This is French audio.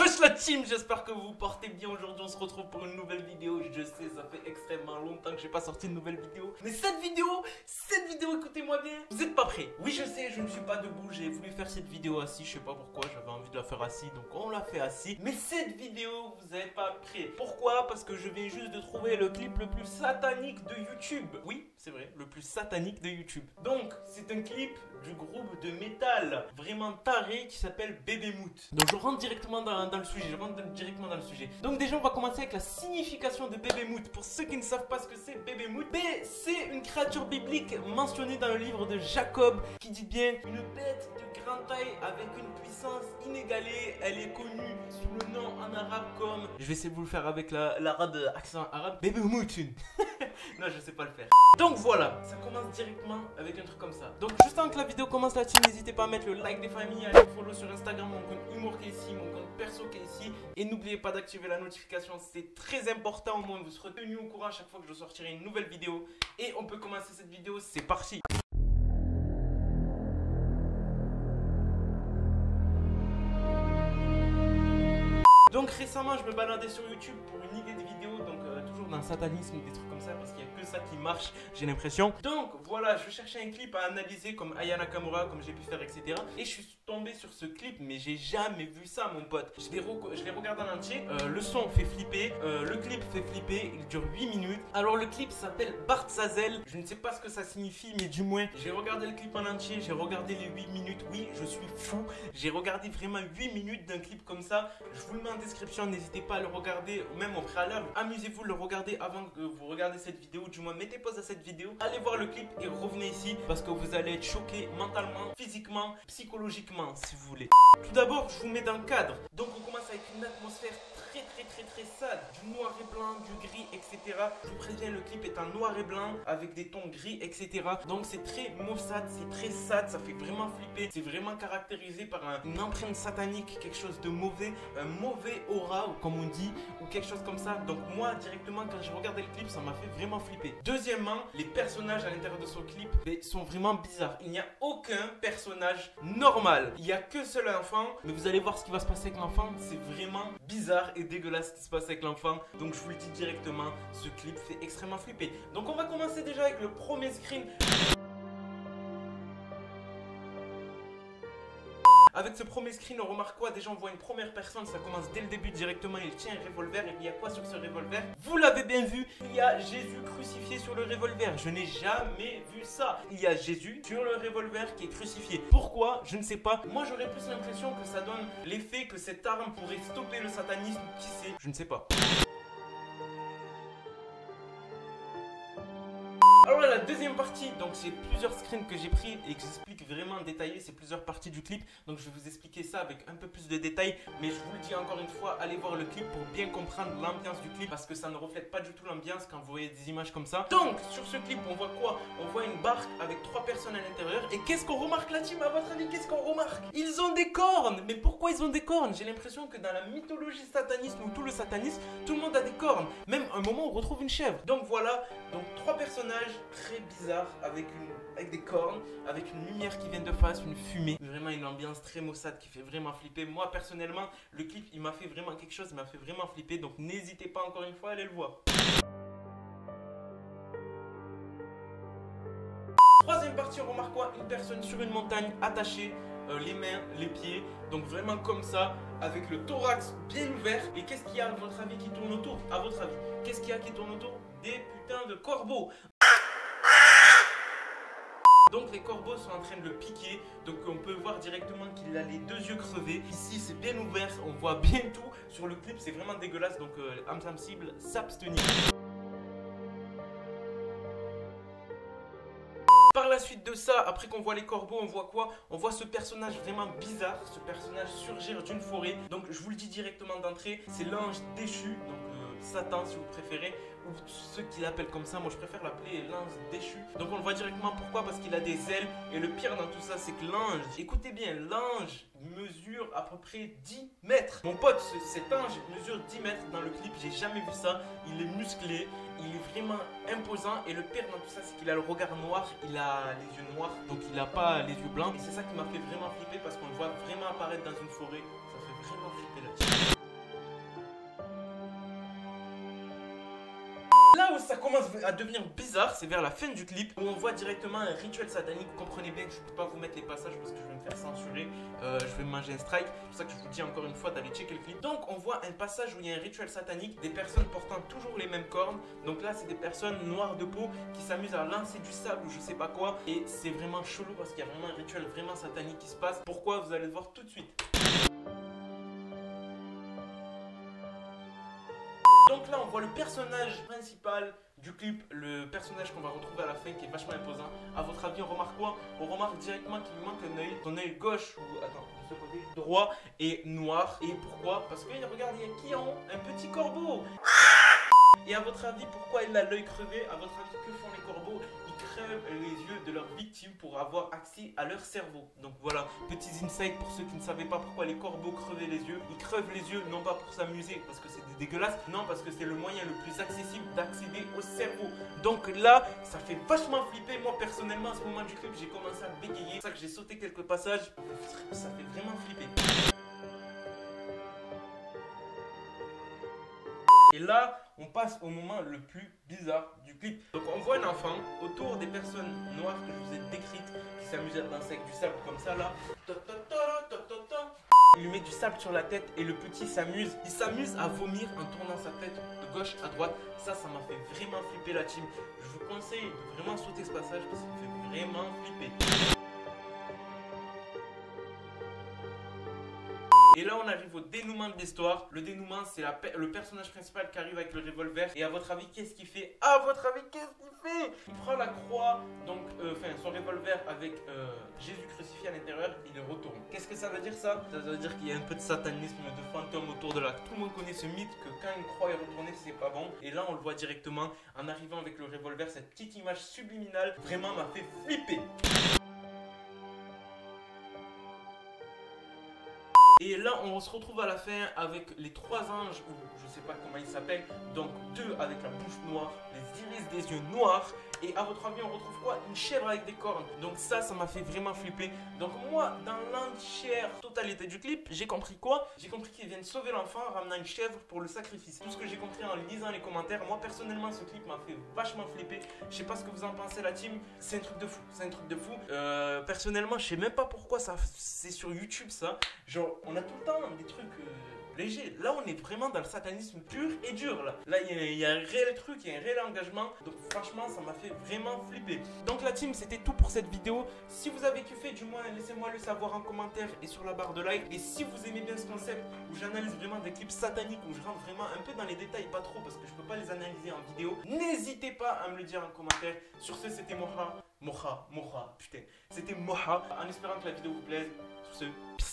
Wesh la team, j'espère que vous vous portez bien. Aujourd'hui on se retrouve pour une nouvelle vidéo. Je sais, ça fait extrêmement longtemps que j'ai pas sorti une nouvelle vidéo. Mais cette vidéo, écoutez-moi bien, vous êtes pas prêts. Oui je sais, je ne suis pas debout. J'ai voulu faire cette vidéo assis, je sais pas pourquoi. J'avais envie de la faire assis, donc on l'a fait assis. Mais cette vidéo, vous n'êtes pas prêts. Pourquoi? Parce que je viens juste de trouver le clip le plus satanique de YouTube. Oui, c'est vrai, le plus satanique de YouTube. Donc c'est un clip du groupe de métal vraiment taré qui s'appelle Bébémout. Donc je rentre directement dans le sujet. Donc déjà on va commencer avec la signification de Bébémout. Pour ceux qui ne savent pas ce que c'est Bébémout, c'est une créature biblique mentionnée dans le livre de Jacob qui dit bien une bête de grande taille avec une puissance inégalée. Elle est connue sous le nom en arabe comme, je vais essayer de vous le faire avec l'arabe, accent arabe, Bébémout. Non, je sais pas le faire. Donc voilà, ça commence directement avec un truc comme ça. Donc juste avant que la vidéo commence, la team, n'hésitez pas à mettre le like des familles, à aller me follow sur Instagram, mon compte Humour qui est ici, mon compte perso qui est ici. Et n'oubliez pas d'activer la notification, c'est très important, au moins vous serez tenu au courant à chaque fois que je sortirai une nouvelle vidéo. Et on peut commencer cette vidéo, c'est parti. Donc récemment je me baladais sur YouTube pour une idée de vidéo, donc toujours dans le satanisme, des trucs comme ça, parce qu'il n'y a que ça qui marche, j'ai l'impression. Donc voilà, je cherchais un clip à analyser comme Aya Nakamura, comme j'ai pu faire, etc. Et je suis tombé sur ce clip, mais j'ai jamais vu ça mon pote. Je l'ai regardé en entier, le son fait flipper, le clip fait flipper, il dure 8 minutes. Alors le clip s'appelle Bart Sazel, je ne sais pas ce que ça signifie, mais du moins, j'ai regardé le clip en entier, j'ai regardé les 8 minutes, oui, je suis fou. J'ai regardé vraiment 8 minutes d'un clip comme ça, je vous le mets en description, n'hésitez pas à le regarder, même au préalable, amusez-vous de le regarder avant que vous regardez cette vidéo, du moins mettez pause à cette vidéo, allez voir le clip et revenez ici parce que vous allez être choqués mentalement, physiquement, psychologiquement si vous voulez. Tout d'abord, je vous mets dans le cadre, donc on commence avec une atmosphère très sale, du noir et blanc, du gris, etc. Je vous préviens, le clip est en noir et blanc avec des tons gris, etc. Donc c'est très maussade, c'est très sad, ça fait vraiment flipper, c'est vraiment caractérisé par une empreinte satanique, quelque chose de mauvais, un mauvais aura, comme on dit, ou quelque chose comme ça. Donc moi, directement, quand j'ai regardé le clip, ça m'a fait vraiment flipper. Deuxièmement, les personnages à l'intérieur de ce clip sont vraiment bizarres. Il n'y a aucun personnage normal. Il n'y a que seul enfant, mais vous allez voir ce qui va se passer avec l'enfant, c'est vraiment bizarre et dégueulasse ce qui se passe avec l'enfant. Donc je vous le dis directement, ce clip fait extrêmement flipper. Donc on va commencer déjà avec le premier screen. Avec ce premier screen, on remarque quoi? Déjà, on voit une première personne, ça commence dès le début directement. Il tient un revolver et il y a quoi sur ce revolver? Vous l'avez bien vu, il y a Jésus crucifié sur le revolver. Je n'ai jamais vu ça. Il y a Jésus sur le revolver qui est crucifié. Pourquoi? Je ne sais pas. Moi, j'aurais plus l'impression que ça donne l'effet que cette arme pourrait stopper le satanisme. Qui sait? Je ne sais pas. Alors là, la deuxième partie, donc j'ai plusieurs screens que j'ai pris et que j'explique vraiment en détaillé, c'est plusieurs parties du clip. Donc je vais vous expliquer ça avec un peu plus de détails, mais je vous le dis encore une fois, allez voir le clip pour bien comprendre l'ambiance du clip, parce que ça ne reflète pas du tout l'ambiance quand vous voyez des images comme ça. Donc sur ce clip, on voit quoi? On voit une barque avec 3 personnes à l'intérieur. Et qu'est-ce qu'on remarque la team? À votre avis, qu'est-ce qu'on remarque? Ils ont des cornes. Mais pourquoi ils ont des cornes? J'ai l'impression que dans la mythologie satanisme ou tout le satanisme, tout le monde a des cornes. Même à un moment, on retrouve une chèvre. Donc voilà, donc 3 personnages très bizarre avec des cornes, avec une lumière qui vient de face, une fumée. Vraiment une ambiance très maussade qui fait vraiment flipper. Moi personnellement, le clip il m'a fait vraiment quelque chose, il m'a fait vraiment flipper. Donc n'hésitez pas encore une fois à aller le voir. Troisième partie, on remarque quoi? Une personne sur une montagne attachée, les mains, les pieds, donc vraiment comme ça, avec le thorax bien ouvert. Et qu'est-ce qu'il y a à votre avis qui tourne autour? À votre avis, qu'est-ce qu'il y a qui tourne autour? Des putains de corbeaux. Donc les corbeaux sont en train de le piquer, donc on peut voir directement qu'il a les 2 yeux crevés. Ici c'est bien ouvert, on voit bien tout. Sur le clip c'est vraiment dégueulasse, donc âme sensible, s'abstenir. Par la suite de ça, après qu'on voit les corbeaux, on voit quoi? On voit ce personnage vraiment bizarre, ce personnage surgir d'une forêt. Donc je vous le dis directement d'entrée, c'est l'ange déchu, donc Satan si vous préférez, ou ceux qui l'appellent comme ça. Moi je préfère l'appeler l'ange déchu. Donc on le voit directement, pourquoi? Parce qu'il a des ailes. Et le pire dans tout ça, c'est que l'ange, écoutez bien, l'ange mesure à peu près 10 mètres. Mon pote, cet ange mesure 10 mètres dans le clip, j'ai jamais vu ça. Il est musclé, il est vraiment imposant. Et le pire dans tout ça, c'est qu'il a le regard noir, il a les yeux noirs, donc il n'a pas les yeux blancs. Et c'est ça qui m'a fait vraiment flipper, parce qu'on le voit vraiment apparaître dans une forêt. Ça fait vraiment flipper là-dessus. Là où ça commence à devenir bizarre, c'est vers la fin du clip, où on voit directement un rituel satanique. Vous comprenez bien que je ne peux pas vous mettre les passages parce que je vais me faire censurer, je vais me manger un strike. C'est pour ça que je vous dis encore une fois d'aller checker le clip. Donc on voit un passage où il y a un rituel satanique, des personnes portant toujours les mêmes cornes. Donc là c'est des personnes noires de peau qui s'amusent à lancer du sable ou je sais pas quoi. Et c'est vraiment chelou parce qu'il y a vraiment un rituel vraiment satanique qui se passe. Pourquoi? Vous allez le voir tout de suite. Donc là, on voit le personnage principal du clip, le personnage qu'on va retrouver à la fin qui est vachement imposant. A votre avis, on remarque quoi? On remarque directement qu'il lui manque un œil. Son œil gauche, ou attends, de ce côté droit, est noir. Et pourquoi? Parce que regarde, il y a qui en haut? Un petit corbeau. Et à votre avis, pourquoi il a l'œil crevé? À votre avis, que font les corbeaux? Ils crèvent les yeux de leurs victimes pour avoir accès à leur cerveau. Donc voilà, petits insights pour ceux qui ne savaient pas pourquoi les corbeaux crevaient les yeux. Ils crevent les yeux non pas pour s'amuser parce que c'est dégueulasse, non parce que c'est le moyen le plus accessible d'accéder au cerveau. Donc là, ça fait vachement flipper. Moi personnellement, à ce moment du clip, j'ai commencé à bégayer. C'est pour ça que j'ai sauté quelques passages. Ça fait vraiment flipper. Et là, on passe au moment le plus bizarre du clip. Donc on voit un enfant autour des personnes noires que je vous ai décrites qui s'amusent à danser avec du sable comme ça là. Il lui met du sable sur la tête et le petit s'amuse. Il s'amuse à vomir en tournant sa tête de gauche à droite. Ça m'a fait vraiment flipper la team. Je vous conseille de vraiment sauter ce passage parce qu'il me fait vraiment flipper. Et là on arrive au dénouement de l'histoire. Le dénouement c'est le personnage principal qui arrive avec le revolver. Et à votre avis qu'est-ce qu'il fait? À votre avis qu'est-ce qu'il fait? Il prend la croix, donc son revolver avec Jésus crucifié à l'intérieur, il le retourne. Qu'est-ce que ça veut dire ça? Ça veut dire qu'il y a un peu de satanisme, de fantôme autour de là. Tout le monde connaît ce mythe que quand une croix est retournée c'est pas bon. Et là on le voit directement en arrivant avec le revolver. Cette petite image subliminale vraiment m'a fait flipper. Et là, on se retrouve à la fin avec les 3 anges, ou je sais pas comment ils s'appellent. Donc 2 avec la bouche noire, les iris des yeux noirs. Et à votre avis, on retrouve quoi? Une chèvre avec des cornes. Donc ça m'a fait vraiment flipper. Donc moi, dans l'entière totalité du clip, j'ai compris quoi? J'ai compris qu'ils viennent sauver l'enfant en ramenant une chèvre pour le sacrifice. Tout ce que j'ai compris en lisant les commentaires. Moi, personnellement, ce clip m'a fait vachement flipper. Je sais pas ce que vous en pensez, la team. C'est un truc de fou. C'est un truc de fou. Personnellement, je sais même pas pourquoi c'est sur YouTube, ça. Genre, on a tout le temps des trucs légers. Là, on est vraiment dans le satanisme pur et dur. Là, il y a un réel truc, il y a un réel engagement. Donc, franchement, ça m'a fait vraiment flipper. Donc, la team, c'était tout pour cette vidéo. Si vous avez kiffé, du moins, laissez-moi le savoir en commentaire et sur la barre de like. Et si vous aimez bien ce concept où j'analyse vraiment des clips sataniques, où je rentre vraiment un peu dans les détails, pas trop, parce que je peux pas les analyser en vidéo, n'hésitez pas à me le dire en commentaire. Sur ce, c'était Moha. Putain. C'était Moha. En espérant que la vidéo vous plaise. Sur ce, peace.